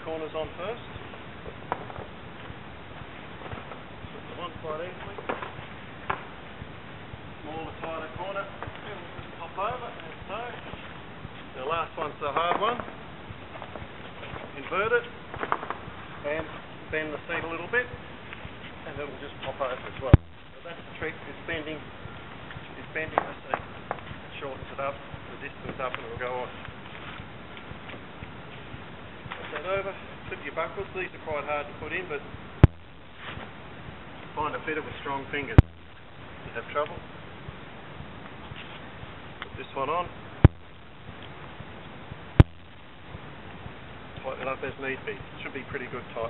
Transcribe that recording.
corners on first. Put the one quite easily. Smaller, tighter corner. And we'll just pop over, as so. The last one's the hard one. Invert it and bend the seat a little bit, and it will just pop over as well. So that's the trick, is bending the seat. It shortens it up, the distance up, and it will go on. Put that over, clip your buckles. These are quite hard to put in, but find a fitter with strong fingers. If you have trouble, put this one on. Tighten it up as need be. It should be pretty good tight.